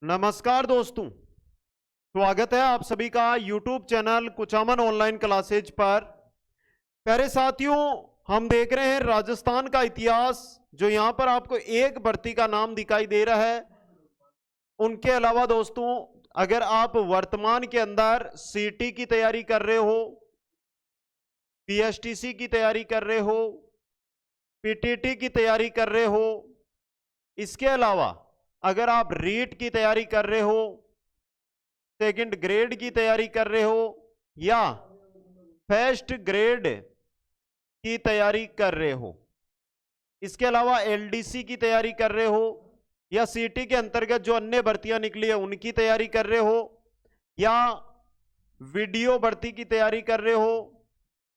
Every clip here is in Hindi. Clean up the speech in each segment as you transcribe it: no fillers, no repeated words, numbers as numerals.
नमस्कार दोस्तों, स्वागत है आप सभी का YouTube channel Kuchaman online classes पर। प्यारे साथियों, हम देख रहे हैं राजस्थान का इतिहास। जो यहां पर आपको एक भर्ती का नाम दिखाई दे रहा है, उनके अलावा दोस्तों, अगर आप वर्तमान के अंदर सीटी की तैयारी कर रहे हो, पीएसटीसी की तैयारी कर रहे हो, पीटीटी की तैयारी कर रहे हो, इसके अलावा अगर आप रीट की तैयारी कर रहे हो, सेकंड ग्रेड की तैयारी कर रहे हो या फर्स्ट ग्रेड की तैयारी कर रहे हो, इसके अलावा एलडीसी की तैयारी कर रहे हो या सीटी के अंतर्गत जो अन्य भर्तियां निकली है उनकी तैयारी कर रहे हो या वीडियो भर्ती की तैयारी कर रहे हो,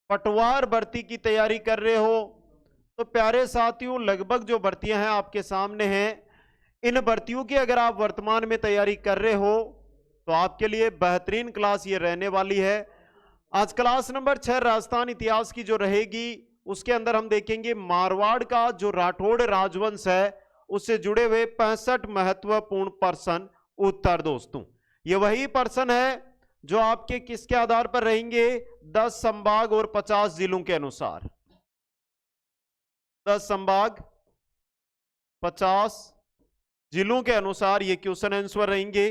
पटवार भर्ती की तैयारी कर रहे हो, तो प्यारे साथियों, लगभग जो भर्तियां हैं आपके सामने हैं। इन भर्तियों की अगर आप वर्तमान में तैयारी कर रहे हो तो आपके लिए बेहतरीन क्लास ये रहने वाली है। आज क्लास नंबर 6 राजस्थान इतिहास की जो रहेगी, उसके अंदर हम देखेंगे मारवाड़ का जो राठौड़ राजवंश है उससे जुड़े हुए 65 महत्वपूर्ण पर्सन उत्तर। दोस्तों, ये वही पर्सन है जो आपके किसके आधार पर रहेंगे? 10 संभाग और 50 जिलों के अनुसार। 10 संभाग 50 जिलों के अनुसार ये क्वेश्चन आंसर रहेंगे।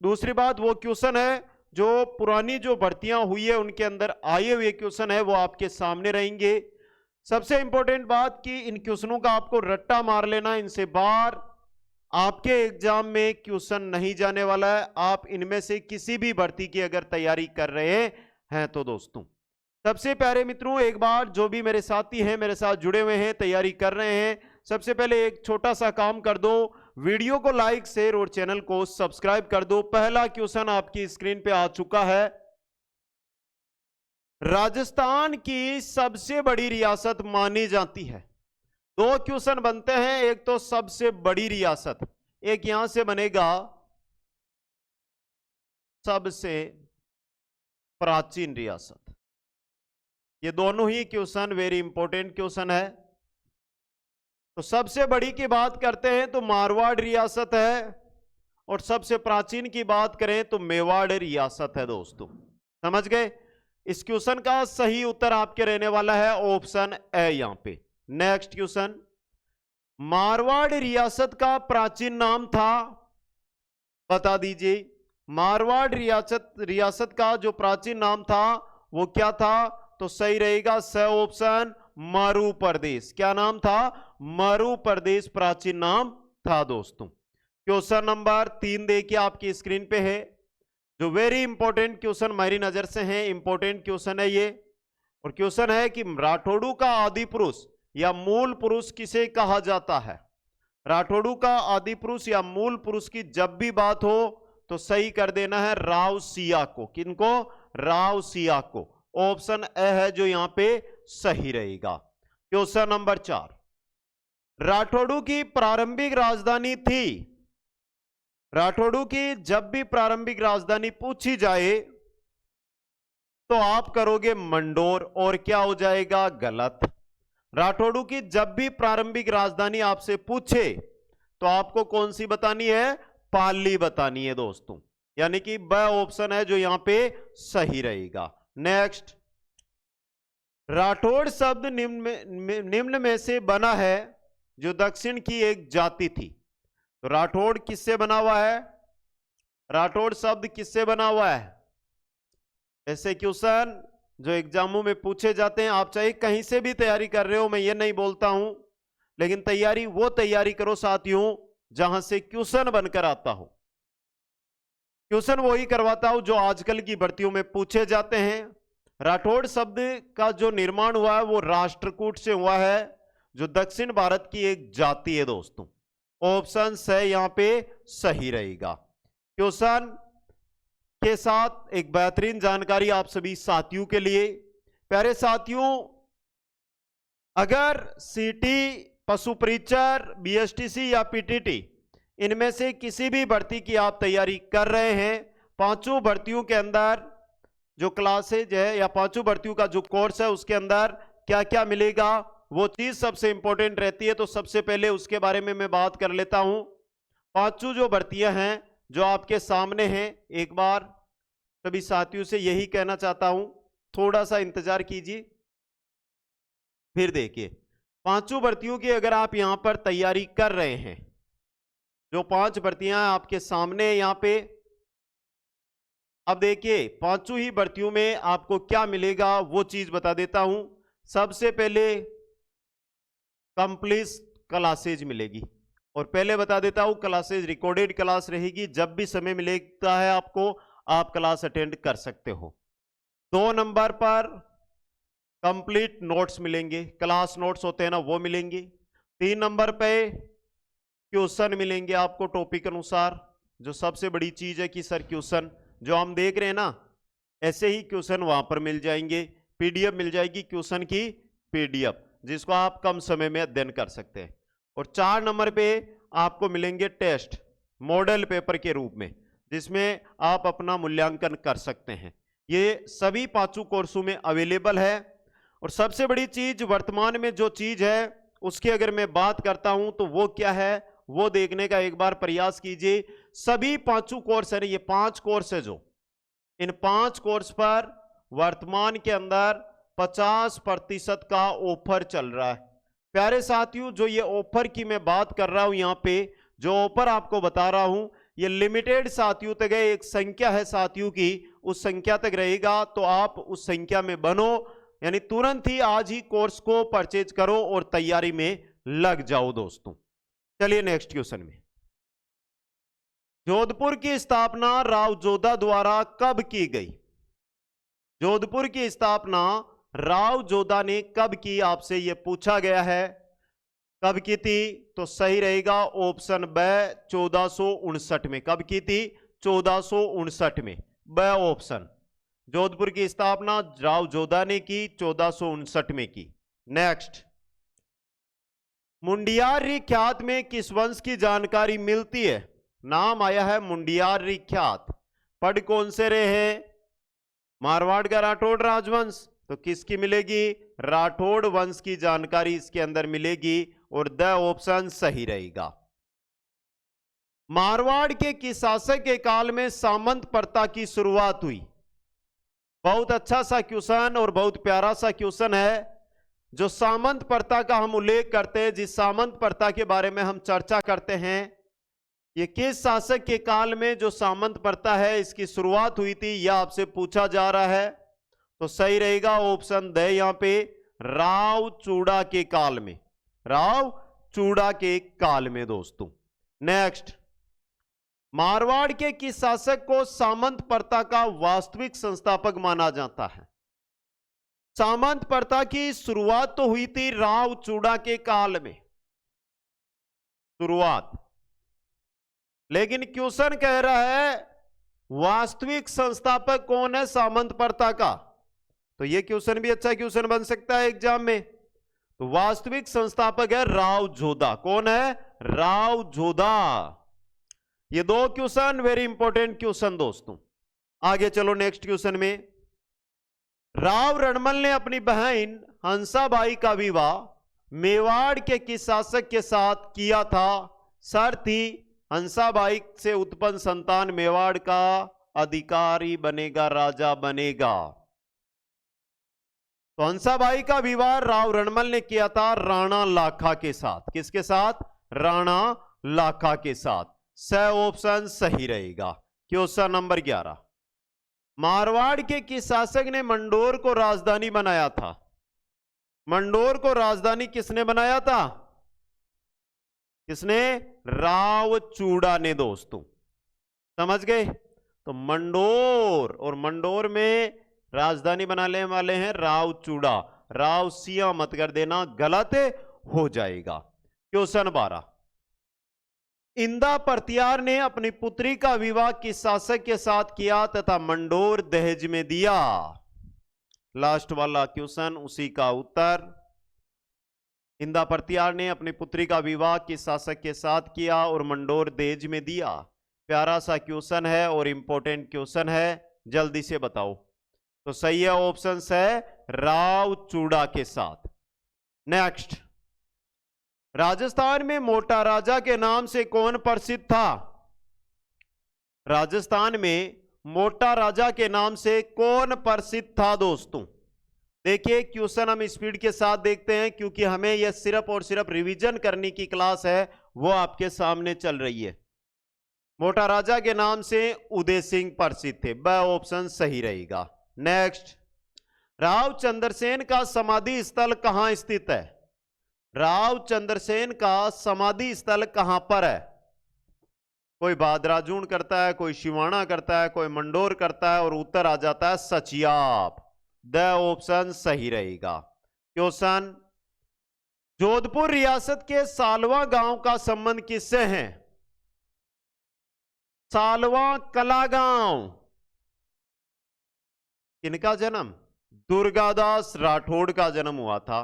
दूसरी बात, वो क्वेश्चन है जो पुरानी जो भर्तियां हुई है उनके अंदर आए हुए क्वेश्चन है, वो आपके सामने रहेंगे। सबसे इंपॉर्टेंट बात कि इन क्वेश्चनों का आपको रट्टा मार लेना, इनसे बाहर आपके एग्जाम में क्वेश्चन नहीं जाने वाला है। आप इनमें से किसी भी भर्ती की अगर तैयारी कर रहे हैं तो दोस्तों, सबसे प्यारे मित्रों, एक बार जो भी मेरे साथी हैं, मेरे साथ जुड़े हुए हैं, तैयारी कर रहे हैं, सबसे पहले एक छोटा सा काम कर दो, वीडियो को लाइक शेयर और चैनल को सब्सक्राइब कर दो। पहला क्वेश्चन आपकी स्क्रीन पे आ चुका है। राजस्थान की सबसे बड़ी रियासत मानी जाती है। दो क्वेश्चन बनते हैं, एक तो सबसे बड़ी रियासत, एक यहां से बनेगा सबसे प्राचीन रियासत। ये दोनों ही क्वेश्चन वेरी इंपॉर्टेंट क्वेश्चन है। तो सबसे बड़ी की बात करते हैं तो मारवाड़ रियासत है, और सबसे प्राचीन की बात करें तो मेवाड़ रियासत है। दोस्तों, समझ गए? इस क्वेश्चन का सही उत्तर आपके रहने वाला है ऑप्शन ए यहां पे। नेक्स्ट क्वेश्चन, मारवाड़ रियासत का प्राचीन नाम था, बता दीजिए। मारवाड़ रियासत का जो प्राचीन नाम था वो क्या था? तो सही रहेगा स ऑप्शन, मरु प्रदेश। क्या नाम था? मरु प्रदेश प्राचीन नाम था। दोस्तों, क्वेश्चन नंबर 3 देखिए आपकी स्क्रीन पे है, जो वेरी इंपॉर्टेंट क्वेश्चन मेरी नजर से है, इंपॉर्टेंट क्वेश्चन है ये। और क्वेश्चन है कि राठौड़ू का आदि पुरुष या मूल पुरुष किसे कहा जाता है? राठौड़ू का आदि पुरुष या मूल पुरुष की जब भी बात हो तो सही कर देना है राव सिया को। किनको? राव सिया को। ऑप्शन ए है जो यहां पे सही रहेगा। क्वेश्चन नंबर 4, राठौड़ू की प्रारंभिक राजधानी थी। राठौड़ू की जब भी प्रारंभिक राजधानी पूछी जाए तो आप करोगे मंडोर, और क्या हो जाएगा? गलत। राठौड़ू की जब भी प्रारंभिक राजधानी आपसे पूछे तो आपको कौन सी बतानी है? पाली बतानी है। दोस्तों, यानी कि ब ऑप्शन है जो यहां पे सही रहेगा। नेक्स्ट, राठौड़ शब्द निम्न में से बना है जो दक्षिण की एक जाति थी। तो राठौड़ किससे बना हुआ है? राठौड़ शब्द किससे बना हुआ है? ऐसे क्वेश्चन जो एग्जामों में पूछे जाते हैं, आप चाहे कहीं से भी तैयारी कर रहे हो, मैं ये नहीं बोलता हूं, लेकिन तैयारी करो साथियों जहां से क्वेश्चन बनकर आता हो। क्वेश्चन वही करवाता हूं जो आजकल की भर्तियों में पूछे जाते हैं। राठौड़ शब्द का जो निर्माण हुआ है वो राष्ट्रकूट से हुआ है, जो दक्षिण भारत की एक जाति है। दोस्तों, ऑप्शन से यहां पे सही रहेगा। क्वेश्चन के साथ एक बेहतरीन जानकारी आप सभी साथियों के लिए। प्यारे साथियों, अगर सीटी, पशु परीक्षर, बीएसटीसी या पीटीटी, इनमें से किसी भी भर्ती की आप तैयारी कर रहे हैं, पांचों भर्तियों के अंदर जो क्लासेज है या पांचों भर्तियों का जो कोर्स है उसके अंदर क्या क्या मिलेगा, वो चीज सबसे इंपॉर्टेंट रहती है। तो सबसे पहले उसके बारे में मैं बात कर लेता हूं। पांचों जो भर्तियां हैं जो आपके सामने हैं, एक बार सभी साथियों से यही कहना चाहता हूं, थोड़ा सा इंतजार कीजिए। फिर देखिए, पांचों भर्तियों की अगर आप यहां पर तैयारी कर रहे हैं, जो 5 भर्तियां आपके सामने यहां पे, अब देखिए पांचों ही भर्तियों में आपको क्या मिलेगा वो चीज बता देता हूं। सबसे पहले कंप्लीट क्लासेज मिलेगी, और पहले बता देता हूं क्लासेज रिकॉर्डेड क्लास रहेगी, जब भी समय मिलेगा है आपको आप क्लास अटेंड कर सकते हो। 2 नंबर पर कंप्लीट नोट्स मिलेंगे, क्लास नोट्स होते हैं ना वो मिलेंगे। 3 नंबर पे क्वेश्चन मिलेंगे आपको टॉपिक अनुसार, जो सबसे बड़ी चीज है कि सर क्वेश्चन जो हम देख रहे हैं ना, ऐसे ही क्वेश्चन वहां पर मिल जाएंगे, पीडीएफ मिल जाएगी क्वेश्चन की पीडीएफ, जिसको आप कम समय में अध्ययन कर सकते हैं। और 4 नंबर पे आपको मिलेंगे टेस्ट मॉडल पेपर के रूप में, जिसमें आप अपना मूल्यांकन कर सकते हैं। ये सभी 5 कोर्सों में अवेलेबल है। और सबसे बड़ी चीज वर्तमान में जो चीज है उसकी अगर मैं बात करता हूं तो वो क्या है, वो देखने का एक बार प्रयास कीजिए। सभी 5 कोर्स है, ये 5 कोर्स है, जो इन 5 कोर्स पर वर्तमान के अंदर 50% का ऑफर चल रहा है। प्यारे साथियों, जो ये ऑफर की मैं बात कर रहा हूं, यहां पे जो ऑफर आपको बता रहा हूं, ये लिमिटेड साथियों तक है, एक संख्या है साथियों की, उस संख्या तक रहेगा, तो आप उस संख्या में बनो, यानी तुरंत ही आज ही कोर्स को परचेज करो और तैयारी में लग जाओ दोस्तों। चलिए नेक्स्ट क्वेश्चन में, जोधपुर की स्थापना राव जोधा द्वारा कब की गई? जोधपुर की स्थापना राव जोधा ने कब की, आपसे यह पूछा गया है, कब की थी? तो सही रहेगा ऑप्शन ब 1459 में। कब की थी? 1459 में, ब ऑप्शन। जोधपुर की स्थापना राव जोधा ने की 1459 में की। नेक्स्ट, मुंडियारी ख्यात में किस वंश की जानकारी मिलती है? नाम आया है मुंडियारी ख्यात, पढ़ कौन से रहे हैं? मारवाड़ का राठौड़ राजवंश, तो किसकी मिलेगी? राठौड़ वंश की जानकारी इसके अंदर मिलेगी, और द ऑप्शन सही रहेगा। मारवाड़ के किस शासक के काल में सामंत प्रथा की शुरुआत हुई? बहुत अच्छा सा क्वेश्चन और बहुत प्यारा सा क्वेश्चन है। जो सामंत प्रथा का हम उल्लेख करते हैं, जिस सामंत प्रथा के बारे में हम चर्चा करते हैं, ये किस शासक के काल में जो सामंत प्रथा है इसकी शुरुआत हुई थी, यह आपसे पूछा जा रहा है। तो सही रहेगा ऑप्शन द, यहां पे राव चूड़ा के काल में, राव चूड़ा के काल में दोस्तों। नेक्स्ट, मारवाड़ के किस शासक को सामंत प्रथा का वास्तविक संस्थापक माना जाता है? सामंत प्रथा की शुरुआत तो हुई थी राव चूड़ा के काल में, शुरुआत, लेकिन क्वेश्चन कह रहा है वास्तविक संस्थापक कौन है सामंत प्रथा का? तो यह क्वेश्चन भी अच्छा क्वेश्चन बन सकता है एग्जाम में। तो वास्तविक संस्थापक है राव जोधा। कौन है? राव जोधा। ये 2 क्वेश्चन वेरी इंपॉर्टेंट क्वेश्चन दोस्तों। आगे चलो नेक्स्ट क्वेश्चन में, राव रणमल ने अपनी बहन हंसाबाई का विवाह मेवाड़ के किस शासक के साथ किया था? शर्त थी हंसाबाई से उत्पन्न संतान मेवाड़ का अधिकारी बनेगा, राजा बनेगा। तो हंसाबाई का विवाह राव रणमल ने किया था राणा लाखा के साथ। किसके साथ? राणा लाखा के साथ। स ऑप्शन सही रहेगा। क्वेश्चन नंबर 11, मारवाड़ के किस शासक ने मंडोर को राजधानी बनाया था? मंडोर को राजधानी किसने बनाया था? किसने? राव चूड़ा ने दोस्तों। समझ गए? तो मंडोर, और मंडोर में राजधानी बनाने वाले हैं राव चूड़ा। राव सिया मत कर देना, गलत हो जाएगा। क्वेश्चन 12, इंदा परतियार ने अपनी पुत्री का विवाह किस शासक के साथ किया तथा मंडोर दहेज में दिया? लास्ट वाला क्वेश्चन उसी का उत्तर। इंदा परतियार ने अपनी पुत्री का विवाह किस शासक के साथ किया और मंडोर दहेज में दिया? प्यारा सा क्वेश्चन है और इंपॉर्टेंट क्वेश्चन है, जल्दी से बताओ। तो सही है ऑप्शन है राव चूड़ा के साथ। नेक्स्ट, राजस्थान में मोटा राजा के नाम से कौन प्रसिद्ध था? राजस्थान में मोटा राजा के नाम से कौन प्रसिद्ध था दोस्तों? देखिए क्वेश्चन हम स्पीड के साथ देखते हैं क्योंकि हमें यह सिर्फ और सिर्फ रिवीजन करने की क्लास है, वो आपके सामने चल रही है। मोटा राजा के नाम से उदय सिंह प्रसिद्ध थे, ब ऑप्शन सही रहेगा। नेक्स्ट, राव चंद्रसेन का समाधि स्थल कहां स्थित है? राव चंद्रसेन का समाधि स्थल कहां पर है? कोई भादराजून करता है, कोई शिवाणा करता है, कोई मंडोर करता है और उत्तर आ जाता है सचियाप। द ऑप्शन सही रहेगा। क्वेश्चन, जोधपुर रियासत के सालवा गांव का संबंध किससे है? सालवा कला गांव। किनका जन्म? दुर्गादास राठौड़ का जन्म हुआ था,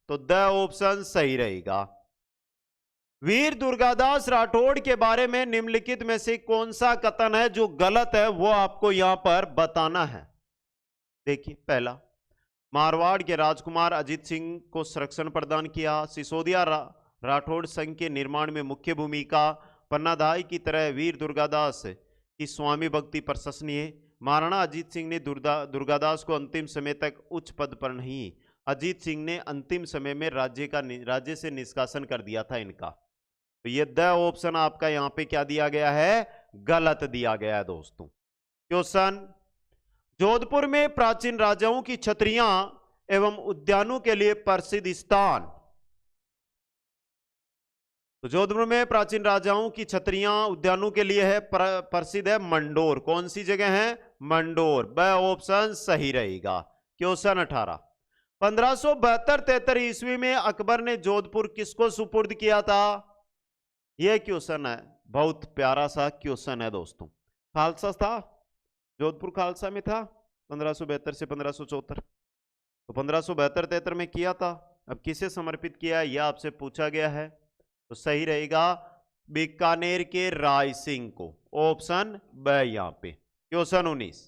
तो द ऑप्शन सही रहेगा। वीर दुर्गादास राठौड़ के बारे में निम्नलिखित में से कौन सा कथन है जो गलत है, वो आपको यहां पर बताना है। देखिए, पहला, मारवाड़ के राजकुमार अजीत सिंह को संरक्षण प्रदान किया। सिसोदिया राठौड़ संघ के निर्माण में मुख्य भूमिका। पन्नाधाय की तरह वीर दुर्गादास की स्वामी भक्ति प्रशंसनीय। महाराणा अजीत सिंह ने दुर्गादास को अंतिम समय तक उच्च पद पर नहीं, अजीत सिंह ने अंतिम समय में राज्य से निष्कासन कर दिया था इनका। तो ये द ऑप्शन आपका यहां पे क्या दिया गया है? गलत दिया गया है दोस्तों। क्वेश्चन, जोधपुर में प्राचीन राजाओं की छतरियां एवं उद्यानों के लिए प्रसिद्ध स्थान। तो जोधपुर में प्राचीन राजाओं की छतरियां उद्यानों के लिए है प्रसिद्ध है मंडोर। कौन सी जगह है? मंडोर। ब ऑप्शन सही रहेगा। क्वेश्चन 18, 1572-73 ईस्वी में अकबर ने जोधपुर किसको सुपुर्द किया था? यह क्वेश्चन है, बहुत प्यारा सा क्वेश्चन है दोस्तों। खालसा था, जोधपुर खालसा में था 1572 से 1574। तो 1572-73 में किया था। अब किसे समर्पित किया यह आपसे पूछा गया है, तो सही रहेगा बीकानेर के राय सिंह को। ऑप्शन ब यहां पे। क्वेश्चन 19,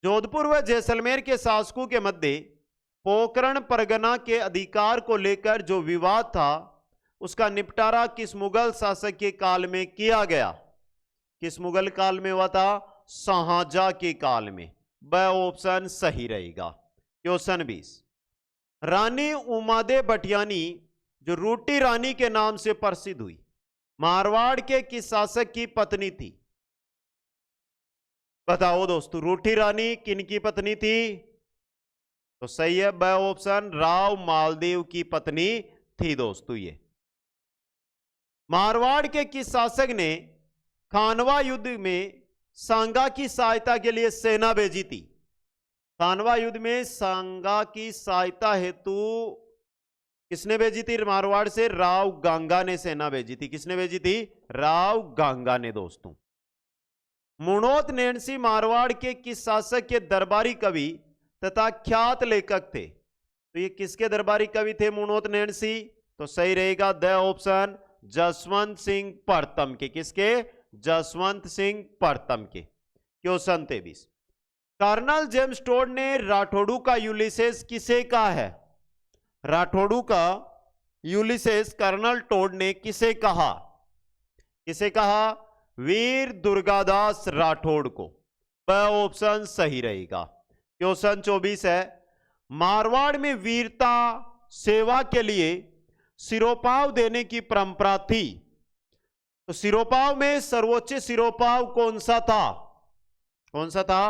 जोधपुर व जैसलमेर के शासकों के मध्य पोकरण परगना के अधिकार को लेकर जो विवाद था उसका निपटारा किस मुगल शासक के काल में किया गया? किस मुगल काल में हुआ था? शाहजहां के काल में। ब ऑप्शन सही रहेगा। क्वेश्चन 20, रानी उमादे बटियानी जो रूटी रानी के नाम से प्रसिद्ध हुई, मारवाड़ के किस शासक की पत्नी थी? बताओ दोस्तों, रूटी रानी किनकी पत्नी थी? तो सही है ब ऑप्शन, राव मालदेव की पत्नी थी दोस्तों ये। मारवाड़ के किस शासक ने खानवा युद्ध में सांगा की सहायता के लिए सेना भेजी थी? खानवा युद्ध में सांगा की सहायता हेतु किसने भेजी थी? मारवाड़ से राव गांगा ने सेना भेजी थी। किसने भेजी थी? राव गांगा ने दोस्तों। मुणोत नैणसी मारवाड़ के किस शासक के दरबारी कवि तथा ख्यात लेखक थे? तो ये किसके दरबारी कवि थे मुणोत नैणसी? तो सही रहेगा द ऑप्शन, जसवंत सिंह प्रथम के। किसके? जसवंत सिंह प्रथम के। क्वेश्चन 23, कर्नल जेम्स टोड ने राठौड़ू का यूलिसेस किसे कहा है? राठौड़ू का यूलिसेस कर्नल टोड ने किसे कहा? किसे कहा? वीर दुर्गादास राठौड़ को। ब ऑप्शन सही रहेगा। क्वेश्चन 24 है, मारवाड़ में वीरता सेवा के लिए सिरोपाव देने की परंपरा थी, तो सिरोपाव में सर्वोच्च सिरोपाव कौन सा था? कौन सा था?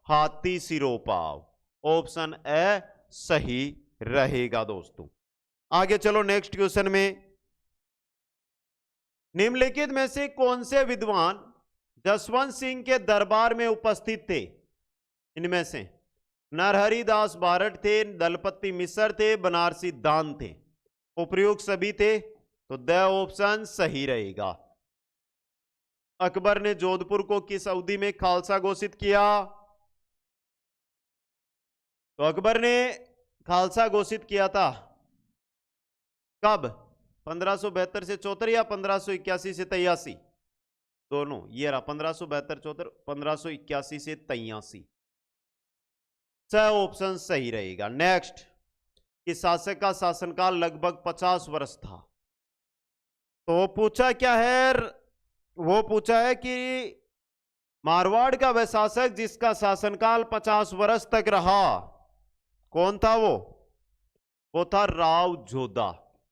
हाथी सिरोपाव। ऑप्शन ए सही रहेगा दोस्तों। आगे चलो नेक्स्ट क्वेश्चन में, निम्नलिखित में से कौन से विद्वान जसवंत सिंह के दरबार में उपस्थित थे? इनमें से नरहरि दास बारठ थे, दलपति मिश्र थे, बनारसी दान थे। उपयुक्त सभी थे, तो द ऑप्शन सही रहेगा। अकबर ने जोधपुर को किस अवधि में खालसा घोषित किया? तो अकबर ने खालसा घोषित किया था कब? 1572 से 74 या 1581 से 83? दोनों। ये रहा 1572-74, 1581 से 83। छह ऑप्शन सही रहेगा। नेक्स्ट, इस शासक का शासनकाल लगभग 50 वर्ष था। तो पूछा क्या है? वो पूछा है कि मारवाड़ का वह शासक जिसका शासनकाल 50 वर्ष तक रहा, कौन था वो था राव जोधा।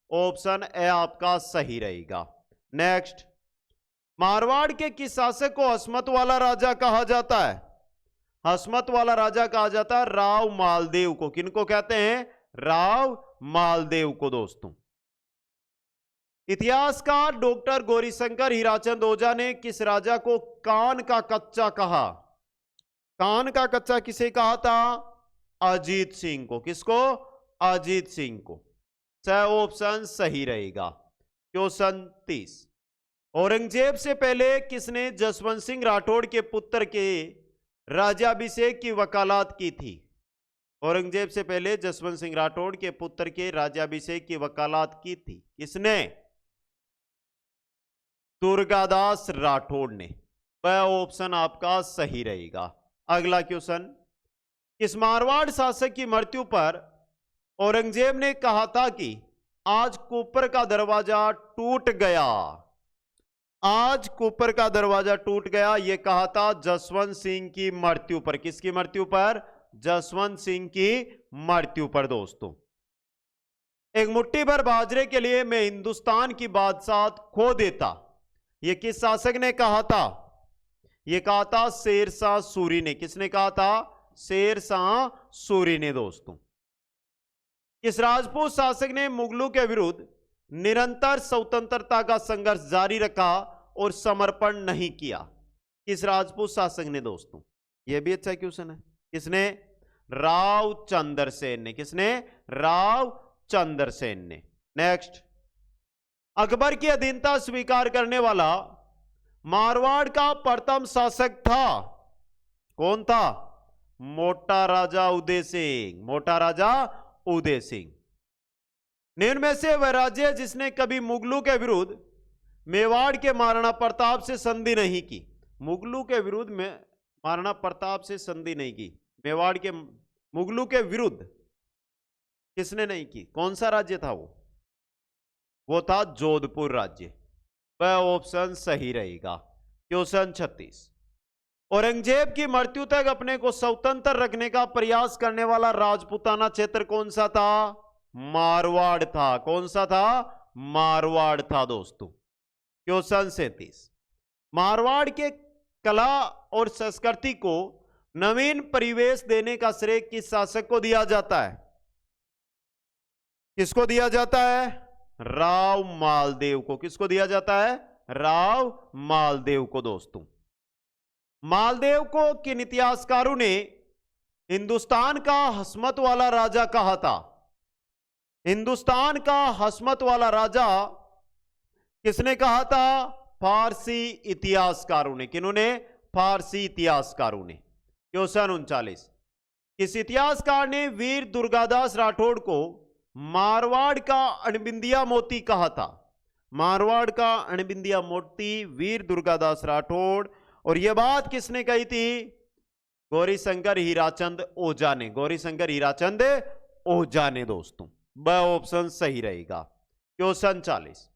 ऑप्शन ए आपका सही रहेगा। नेक्स्ट, मारवाड़ के किस शासक को हसमत वाला राजा कहा जाता है? हसमत वाला राजा कहा जाता है राव मालदेव को। किनको कहते हैं? राव मालदेव को दोस्तों। इतिहासकार डॉक्टर गौरीशंकर हीराचंद ओझा ने किस राजा को कान का कच्चा कहा? कान का कच्चा किसे कहा था? अजीत सिंह को। किसको? अजीत सिंह को। ऑप्शन सही रहेगा। क्वेश्चन 30, औरंगजेब से पहले किसने जसवंत सिंह राठौड़ के पुत्र के राज्याभिषेक की वकालत की थी? औरंगजेब से पहले जसवंत सिंह राठौड़ के पुत्र के राज्याभिषेक की वकालत की थी किसने? दुर्गादास राठौड़ ने। वह ऑप्शन आपका सही रहेगा। अगला क्वेश्चन, इस मारवाड़ शासक की मृत्यु पर औरंगजेब ने कहा था कि आज कोपर का दरवाजा टूट गया। आज कोपर का दरवाजा टूट गया, यह कहा था जसवंत सिंह की मृत्यु पर। किसकी मृत्यु पर? जसवंत सिंह की मृत्यु पर दोस्तों। एक मुट्ठी भर बाजरे के लिए मैं हिंदुस्तान की बादशाहत खो देता, यह किस शासक ने कहा था? यह कहा था शेरशाह सूरी ने। किसने कहा था? शेरशाह सूरी ने दोस्तों। इस राजपूत शासक ने मुगलों के विरुद्ध निरंतर स्वतंत्रता का संघर्ष जारी रखा और समर्पण नहीं किया? किस राजपूत शासक ने दोस्तों? यह भी अच्छा क्वेश्चन है। किसने? राव चंद्रसेन ने। किसने? राव चंद्रसेन ने। नेक्स्ट, अकबर की अधीनता स्वीकार करने वाला मारवाड़ का प्रथम शासक था, कौन था? मोटा राजा उदय सिंह। मोटा राजा उदय सिंह। निम्न में से वह राज्य जिसने कभी मुगलों के विरुद्ध मेवाड़ के महाराणा प्रताप से संधि नहीं की। मुगलों के विरुद्ध में महाराणा प्रताप से संधि नहीं की, मेवाड़ के मुगलों के विरुद्ध किसने नहीं की? कौन सा राज्य था वो था जोधपुर राज्य। वह ऑप्शन सही रहेगा। क्वेश्चन 36, औरंगजेब की मृत्यु तक अपने को स्वतंत्र रखने का प्रयास करने वाला राजपूताना क्षेत्र कौन सा था? मारवाड़ था। कौन सा था? मारवाड़ था दोस्तों। क्वेश्चन 37, मारवाड़ के कला और संस्कृति को नवीन परिवेश देने का श्रेय किस शासक को दिया जाता है? किसको दिया जाता है? राव मालदेव को। किसको दिया जाता है? राव मालदेव को दोस्तों। मालदेव को किन इतिहासकारों ने हिंदुस्तान का हसमत वाला राजा कहा था? हिंदुस्तान का हसमत वाला राजा किसने कहा था? फारसी इतिहासकारों ने। किन्होंने? फारसी इतिहासकारों ने। क्वेश्चन 39, किस इतिहासकार ने वीर दुर्गादास राठौड़ को मारवाड़ का अणबिंदिया मोती कहा था? मारवाड़ का अणबिंदिया मोती वीर दुर्गादास राठौड़। और यह बात किसने कही थी? गौरीशंकर हीराचंद ओझा ने। गौरीशंकर हीराचंद ओझा ने दोस्तों। वह ऑप्शन सही रहेगा। क्वेश्चन 40,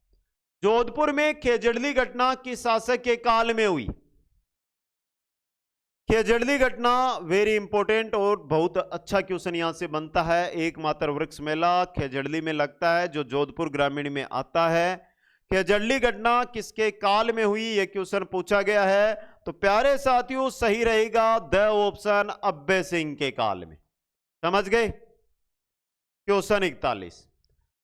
जोधपुर में खेजड़ली घटना किस शासक के काल में हुई? खेजड़ली घटना वेरी इंपॉर्टेंट और बहुत अच्छा क्वेश्चन यहां से बनता है। एकमात्र वृक्ष मेला खेजड़ली में लगता है जो जोधपुर ग्रामीण में आता है। खेजड़ली घटना किसके काल में हुई, यह क्वेश्चन पूछा गया है। तो प्यारे साथियों सही रहेगा द ऑप्शन अब्बे सिंह के काल में। समझ गए? क्वेश्चन 41,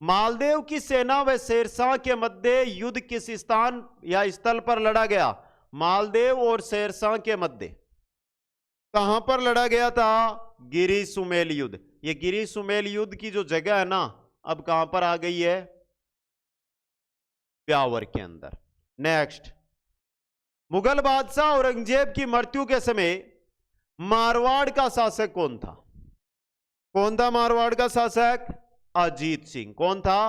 मालदेव की सेना व शेरशाह के मध्य युद्ध किस स्थान या स्थल पर लड़ा गया? मालदेव और शेरशाह के मध्य कहां पर लड़ा गया था? गिरी सुमेल युद्ध। ये गिरी सुमेल युद्ध की जो जगह है ना, अब कहां पर आ गई है? ब्यावर के अंदर। नेक्स्ट, मुगल बादशाह औरंगजेब की मृत्यु के समय मारवाड़ का शासक कौन था? कौन था मारवाड़ का शासक? अजीत सिंह। कौन था?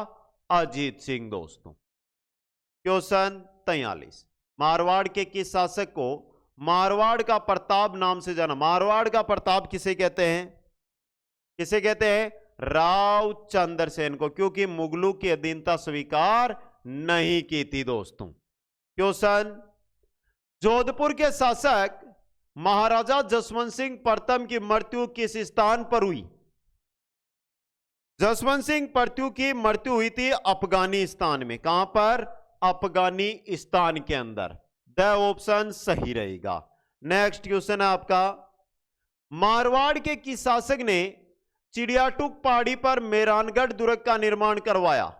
अजीत सिंह दोस्तों। क्वेश्चन 43, मारवाड़ के किस शासक को मारवाड़ का प्रताप नाम से जाना? मारवाड़ का प्रताप किसे कहते हैं? किसे कहते हैं? राव चंद्रसेन को, क्योंकि मुगलों की अधीनता स्वीकार नहीं की थी दोस्तों। क्वेश्चन, जोधपुर के शासक महाराजा जसवंत सिंह प्रथम की मृत्यु किस स्थान पर हुई? जसवंत सिंह प्रथम की मृत्यु हुई थी अफगानिस्तान में। कहां पर? अफगानिस्तान के अंदर। द ऑप्शन सही रहेगा। नेक्स्ट क्वेश्चन है आपका, मारवाड़ के किस शासक ने चिड़ियाटुक पहाड़ी पर मेहरानगढ़ दुर्ग का निर्माण करवाया?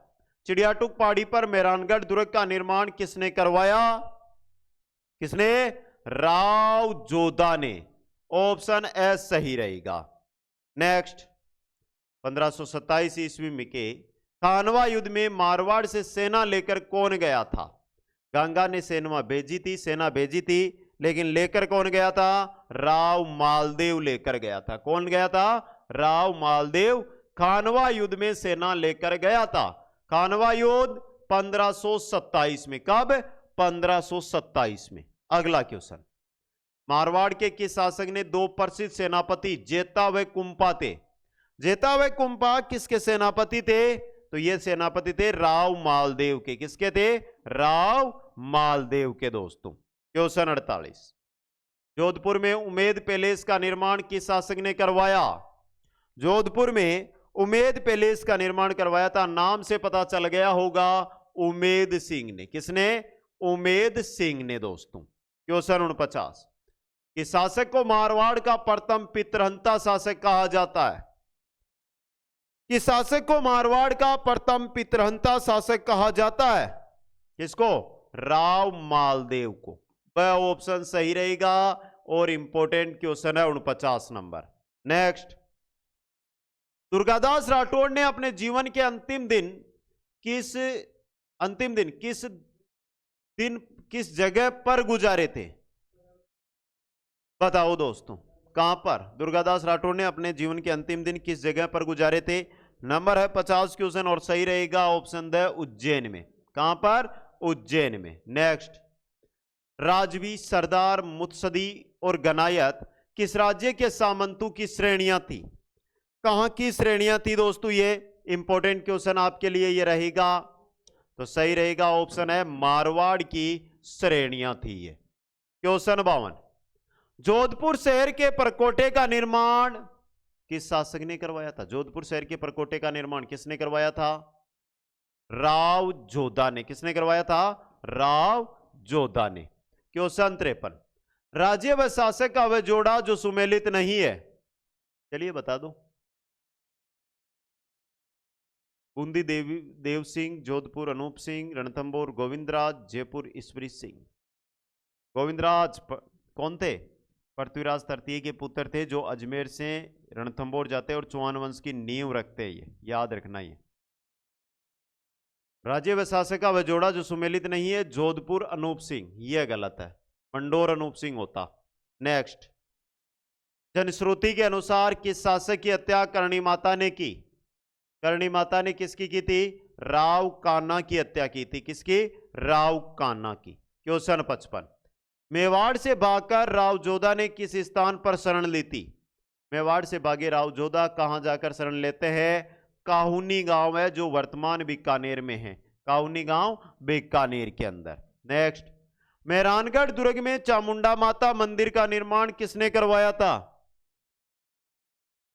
चिड़ियाटुक पहाड़ी पर मेहरानगढ़ दुर्ग का निर्माण किसने करवाया? किसने? राव जोधा ने। ऑप्शन एस सही रहेगा। नेक्स्ट, 1527 ईस्वी में के खानवा युद्ध में मारवाड़ से सेना लेकर कौन गया था? गंगा ने सेना भेजी थी, लेकिन लेकर कौन गया था? राव मालदेव लेकर गया था। कौन गया था? राव मालदेव खानवा युद्ध में सेना लेकर गया था। खानवा युद्ध 1527 में। कब? 1527 में। अगला क्वेश्चन, मारवाड़ के किस शासक ने दो प्रसिद्ध सेनापति जेता व कुंपा थे? जेता व कुंपा किसके सेनापति थे? तो ये सेनापति थे राव मालदेव के। किसके थे? राव मालदेव के दोस्तों। क्वेश्चन 48, जोधपुर में उमेद पैलेस का निर्माण किस शासक ने करवाया? जोधपुर में उमेद पैलेस का निर्माण करवाया था, नाम से पता चल गया होगा, उमेद सिंह ने। किसने? उमेद सिंह ने दोस्तों। क्वेश्चन 49, इस शासक को मारवाड़ का प्रथम पितृहंता शासक कहा जाता है? किस शासक को मारवाड़ का प्रथम पितृहंता शासक कहा जाता है? किसको? राव मालदेव को। वह ऑप्शन सही रहेगा और इंपॉर्टेंट क्वेश्चन है 49 नंबर। नेक्स्ट, दुर्गादास राठौड़ ने अपने जीवन के अंतिम दिन किस जगह पर गुजारे थे? बताओ दोस्तों, कहां पर दुर्गादास राठौड़ ने अपने जीवन के अंतिम दिन किस जगह पर गुजारे थे? नंबर है 50 क्वेश्चन और सही रहेगा ऑप्शन द उज्जैन में। कहां पर? उज्जैन में। नेक्स्ट, राजवी, सरदार, मुत्सदी और गनायत किस राज्य के सामंतों की श्रेणियां थी? कहां की श्रेणियां थी दोस्तों? ये इंपॉर्टेंट क्वेश्चन आपके लिए ये रहेगा, तो सही रहेगा ऑप्शन है मारवाड़ की श्रेणियां थी ये। क्वेश्चन 52, जोधपुर शहर के परकोटे का निर्माण किस शासक ने करवाया था? जोधपुर शहर के परकोटे का निर्माण किसने करवाया था? राव जोधा ने। किसने करवाया था? राव जोधा ने। क्वेश्चन 53, राज्य व शासक का वह जोड़ा जो सुमेलित नहीं है? चलिए बता दो। बूंदी देव सिंह, जोधपुर अनूप सिंह, रणथंभौर गोविंदराज, जयपुर ईश्वरी सिंह। गोविंदराज कौन थे? पृथ्वीराज तृतीय के पुत्र थे, जो अजमेर से रणथंभौर जाते और चौहान वंश की नींव रखते हैं। ये याद रखना। ये राज्य व शासक का वह जोड़ा जो सुमेलित नहीं है, जोधपुर अनूप सिंह। यह गलत है, मंडोर अनूप सिंह होता। नेक्स्ट, जनश्रुति के अनुसार किस शासक की हत्या करणी माता ने की? करणी माता ने किसकी की थी? राव कान्हा की हत्या की थी। किसकी? राव कान्हा की। क्वेश्चन 55, मेवाड़ से भागकर राव जोधा ने किस स्थान पर शरण ली थी? मेवाड़ से भागे राव जोधा कहां जाकर शरण लेते हैं? काहुनी गांव है, जो वर्तमान बीकानेर में है। काहुनी गांव बीकानेर के अंदर। नेक्स्ट, मेहरानगढ़ दुर्ग में चामुंडा माता मंदिर का निर्माण किसने करवाया था?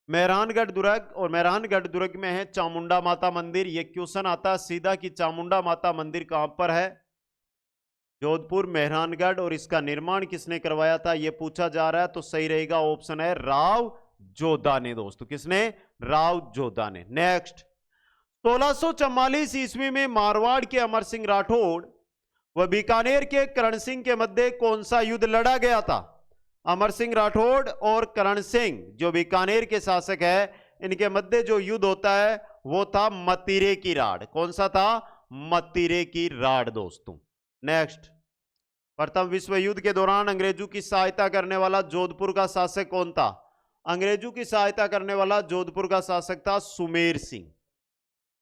मेहरानगढ़ दुर्ग, और मेहरानगढ़ दुर्ग में है चामुंडा माता मंदिर। यह क्वेश्चन आता है सीधा कि चामुंडा माता मंदिर कहां पर है? जोधपुर, मेहरानगढ़, और इसका निर्माण किसने करवाया था यह पूछा जा रहा है, तो सही रहेगा ऑप्शन है राव जोधा ने दोस्तों। किसने? राव जोधा ने। नेक्स्ट, 1644 ईस्वी में मारवाड़ के अमर सिंह राठौड़ व बीकानेर के करण सिंह के मध्य कौन सा युद्ध लड़ा गया था? अमर सिंह राठौड़ और करण सिंह जो बीकानेर के शासक है, इनके मध्य जो युद्ध होता है वो था मतीरे की राड़। कौन सा था? मतीरे की राड़ दोस्तों। नेक्स्ट, प्रथम विश्व युद्ध के दौरान अंग्रेजों की सहायता करने वाला जोधपुर का शासक कौन था? अंग्रेजों की सहायता करने वाला जोधपुर का शासक था सुमेर सिंह।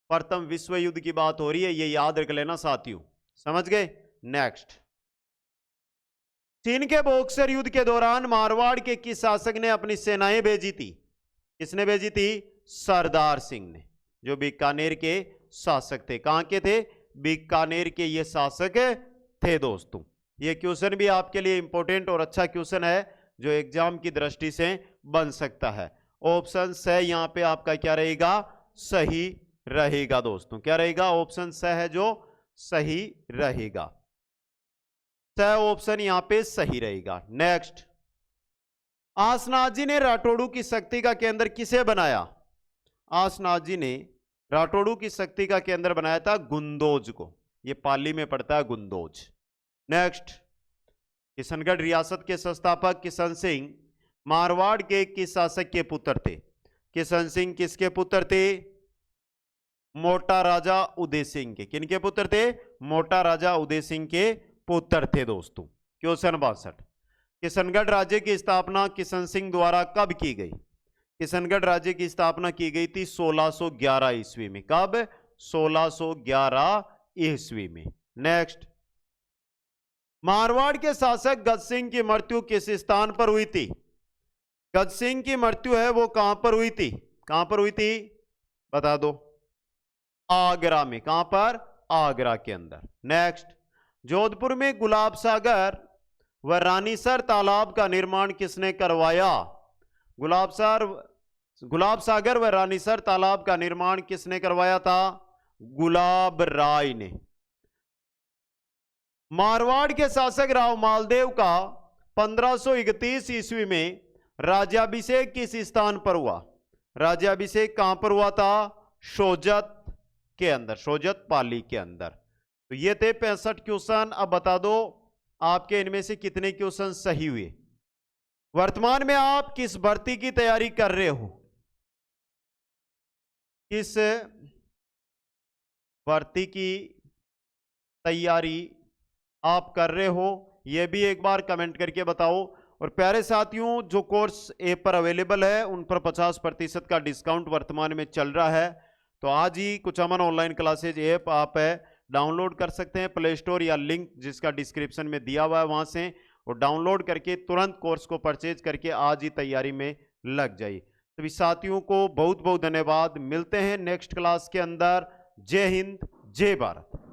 प्रथम विश्व युद्ध की बात हो रही है, ये याद रख लेना साथियों, समझ गए। नेक्स्ट, चीन के बॉक्सर युद्ध के दौरान मारवाड़ के किस शासक ने अपनी सेनाएं भेजी थी? किसने भेजी थी? सरदार सिंह ने, जो बीकानेर के शासक थे। कहां के थे? बीकानेर के ये शासक थे दोस्तों। ये क्वेश्चन भी आपके लिए इंपॉर्टेंट और अच्छा क्वेश्चन है, जो एग्जाम की दृष्टि से बन सकता है। ऑप्शन स यहां पे आपका क्या रहेगा, सही रहेगा दोस्तों। क्या रहेगा, ऑप्शन स है जो सही रहेगा। स ऑप्शन यहां पे सही रहेगा। नेक्स्ट, आसनाथ जी ने राठौड़ू की शक्ति का केंद्र किसे बनाया? आसनाथ जी ने राठौड़ू की शक्ति का केंद्र बनाया था गुंदोज को। ये पाली में पड़ता है गुंदोज। नेक्स्ट, किशनगढ़ रियासत के संस्थापक किशन सिंह मारवाड़ के किस शासक के पुत्र थे? किशन सिंह किसके पुत्र थे? मोटा राजा उदय सिंह के। किनके पुत्र थे? मोटा राजा उदय सिंह के पुत्र थे दोस्तों। क्वेश्चन 62, किशनगढ़ राज्य की स्थापना किशन सिंह द्वारा कब की गई? किशनगढ़ राज्य की स्थापना की गई थी 1611 ईस्वी में। कब? 1611 ईस्वी में। नेक्स्ट, मारवाड़ के शासक गज सिंह की मृत्यु किस स्थान पर हुई थी? गज सिंह की मृत्यु है वो कहां पर हुई थी? कहां पर हुई थी बता दो। आगरा में। कहां पर? आगरा के अंदर। नेक्स्ट, जोधपुर में गुलाब सागर व रानीसर तालाब का निर्माण किसने करवाया? गुलाब सागर व रानीसर तालाब का निर्माण किसने करवाया था? गुलाब राय ने। मारवाड़ के शासक राव मालदेव का 1531 ईस्वी में राज्याभिषेक किस स्थान पर हुआ? राज्याभिषेक कहां पर हुआ था? सोजत के अंदर, सोजत पाली के अंदर। तो ये थे 65 क्वेश्चन। अब बता दो आपके इनमें से कितने क्वेश्चन सही हुए। वर्तमान में आप किस भर्ती की तैयारी कर रहे हो? किस भर्ती की तैयारी आप कर रहे हो, यह भी एक बार कमेंट करके बताओ। और प्यारे साथियों, जो कोर्स ऐप पर अवेलेबल है उन पर 50% का डिस्काउंट वर्तमान में चल रहा है। तो आज ही कुचामन ऑनलाइन क्लासेज ऐप आप डाउनलोड कर सकते हैं प्ले स्टोर या लिंक जिसका डिस्क्रिप्शन में दिया हुआ है वहां से, और डाउनलोड करके तुरंत कोर्स को परचेज करके आज ही तैयारी में लग जाइए। सभी साथियों को बहुत बहुत धन्यवाद। मिलते हैं नेक्स्ट क्लास के अंदर। जय हिंद, जय भारत।